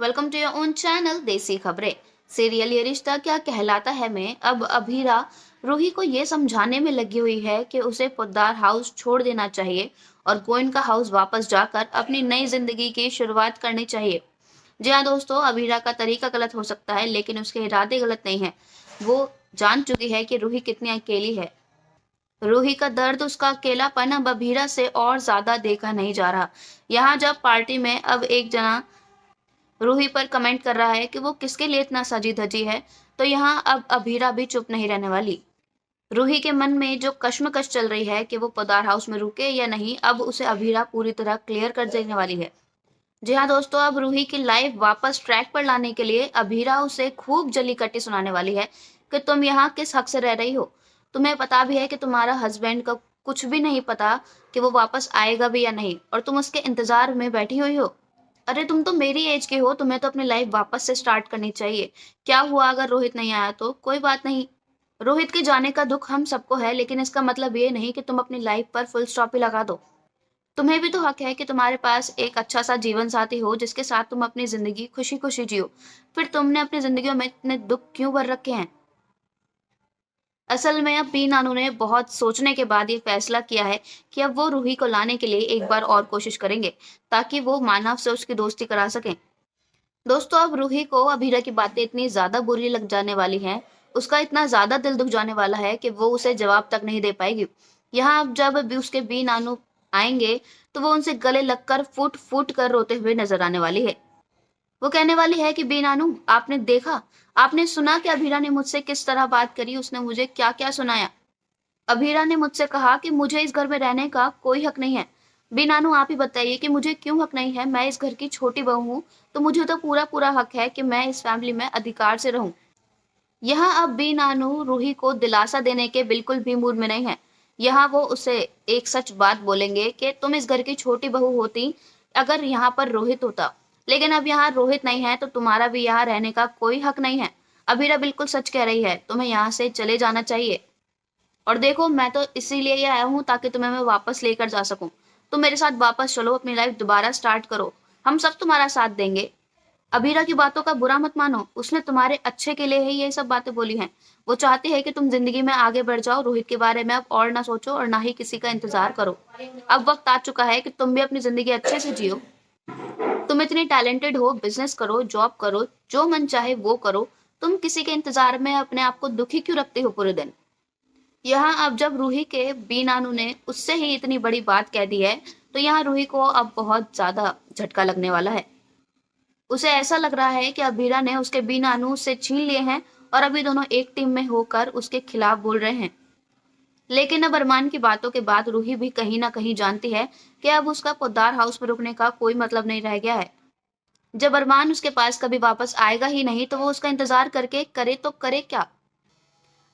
Welcome to your own channel Desi Khabren. Serial ये रिश्ता क्या कहलाता है में अब अभीरा रूही को ये समझाने में लगी हुई है कि उसे पोद्दार हाउस छोड़ देना चाहिए और गोइन का हाउस वापस जाकर अपनी नई जिंदगी की शुरुआत करनी चाहिए। जी हाँ दोस्तों, अभीरा का तरीका गलत हो सकता है लेकिन उसके इरादे गलत नहीं है। वो जान चुकी है कि रूही कितनी अकेली है। रूही का दर्द, उसका अकेलापन अब अभीरा से और ज्यादा देखा नहीं जा रहा। यहाँ जब पार्टी में अब एक जना रूही पर कमेंट कर रहा है कि वो किसके लिए इतना सजी धजी है, तो यहाँ अब अभीरा भी चुप नहीं रहने वाली। रूही के मन में जो कश्मकश चल रही है कि वो पोद्दार हाउस में रुके या नहीं, अब उसे अभीरा पूरी तरह क्लियर कर देने वाली है। जी हाँ दोस्तों, अब रूही की लाइफ वापस ट्रैक पर लाने के लिए अभीरा उसे खूब जली कटी सुनाने वाली है कि तुम यहाँ किस हक से रह रही हो। तुम्हें पता भी है कि तुम्हारा हस्बैंड का कुछ भी नहीं पता कि वो वापस आएगा भी या नहीं, और तुम उसके इंतजार में बैठी हुई हो। अरे तुम तो मेरी एज के हो, तुम्हें तो अपनी लाइफ वापस से स्टार्ट करनी चाहिए। क्या हुआ अगर रोहित नहीं आया तो कोई बात नहीं। रोहित के जाने का दुख हम सबको है, लेकिन इसका मतलब ये नहीं कि तुम अपनी लाइफ पर फुल स्टॉप ही लगा दो। तुम्हें भी तो हक है कि तुम्हारे पास एक अच्छा सा जीवन साथी हो जिसके साथ तुम अपनी जिंदगी खुशी खुशी जियो। फिर तुमने अपनी जिंदगी में इतने दुख क्यों भर रखे हैं? असल में अब बी नानू ने बहुत सोचने के बाद ये फैसला किया है कि अब वो रूही को लाने के लिए एक बार और कोशिश करेंगे, ताकि वो मानव से उसकी दोस्ती करा सकें। दोस्तों, अब रूही को अभीरा की बातें इतनी ज्यादा बुरी लग जाने वाली हैं, उसका इतना ज्यादा दिल दुख जाने वाला है कि वो उसे जवाब तक नहीं दे पाएगी। यहाँ अब जब भी उसके बी नानू आएंगे तो वो उनसे गले लगकर फूट फूट कर रोते हुए नजर आने वाली है। वो कहने वाली है कि बी नानू, आपने देखा, आपने सुना कि अभीरा ने मुझसे किस तरह बात करी, उसने मुझे क्या क्या सुनाया। अभीरा ने मुझसे कहा कि मुझे इस घर में रहने का कोई हक नहीं है। बी नानू, आप ही बताइए कि मुझे क्यों हक नहीं है? मैं इस घर की छोटी बहू हूँ, तो मुझे तो पूरा पूरा हक है कि मैं इस फैमिली में अधिकार से रहूं। यहाँ अब बी नानू रूही को दिलासा देने के बिल्कुल भी मूड में नहीं है। यहाँ वो उसे एक सच बात बोलेंगे कि तुम इस घर की छोटी बहू होती अगर यहाँ पर रोहित होता, लेकिन अब यहाँ रोहित नहीं है तो तुम्हारा भी यहाँ रहने का कोई हक नहीं है। अभीरा बिल्कुल सच कह रही है, तुम्हें यहाँ से चले जाना चाहिए। और देखो, मैं तो इसीलिए ही आया हूँ ताकि तुम्हें मैं वापस लेकर जा सकूं। तुम मेरे साथ वापस चलो, अपनी लाइफ दोबारा स्टार्ट करो, हम सब तुम्हारा साथ देंगे। अभीरा की बातों का बुरा मत मानो, उसने तुम्हारे अच्छे के लिए ही ये सब बातें बोली हैं। वो चाहती है कि तुम जिंदगी में आगे बढ़ जाओ, रोहित के बारे में अब और ना सोचो और ना ही किसी का इंतजार करो। अब वक्त आ चुका है कि तुम भी अपनी जिंदगी अच्छे से जियो। तुम इतनी टैलेंटेड हो, बिजनेस करो, जॉब करो, जो मन चाहे वो करो। तुम किसी के इंतजार में अपने आप को दुखी क्यों रखते हो पूरे दिन? यहाँ अब जब रूही के बी नानू ने उससे ही इतनी बड़ी बात कह दी है, तो यहाँ रूही को अब बहुत ज्यादा झटका लगने वाला है। उसे ऐसा लग रहा है कि अभीरा ने उसके बी नानू उससे छीन लिए हैं और अभी दोनों एक टीम में होकर उसके खिलाफ बोल रहे हैं। लेकिन अब अरमान की बातों के बाद रूही भी कहीं ना कहीं जानती है कि अब उसका पोद्दार हाउस में रुकने का कोई मतलब नहीं रह गया है। जब अरमान उसके पास कभी वापस आएगा ही नहीं, तो वो उसका इंतजार करके करे तो करे क्या?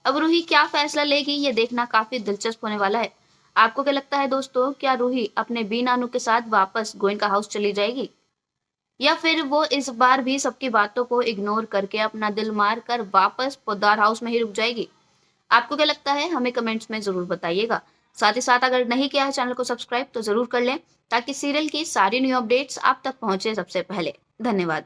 अब रूही क्या फैसला लेगी, ये देखना काफी दिलचस्प होने वाला है। आपको क्या लगता है दोस्तों, क्या रूही अपने बी नानू के साथ वापस गोयनका हाउस चली जाएगी, या फिर वो इस बार भी सबकी बातों को इग्नोर करके अपना दिल मार कर वापस पोद्दार हाउस में ही रुक जाएगी? आपको क्या लगता है, हमें कमेंट्स में जरूर बताइएगा। साथ ही साथ अगर नहीं किया है चैनल को सब्सक्राइब तो जरूर कर लें, ताकि सीरियल की सारी न्यू अपडेट्स आप तक पहुंचे सबसे पहले। धन्यवाद।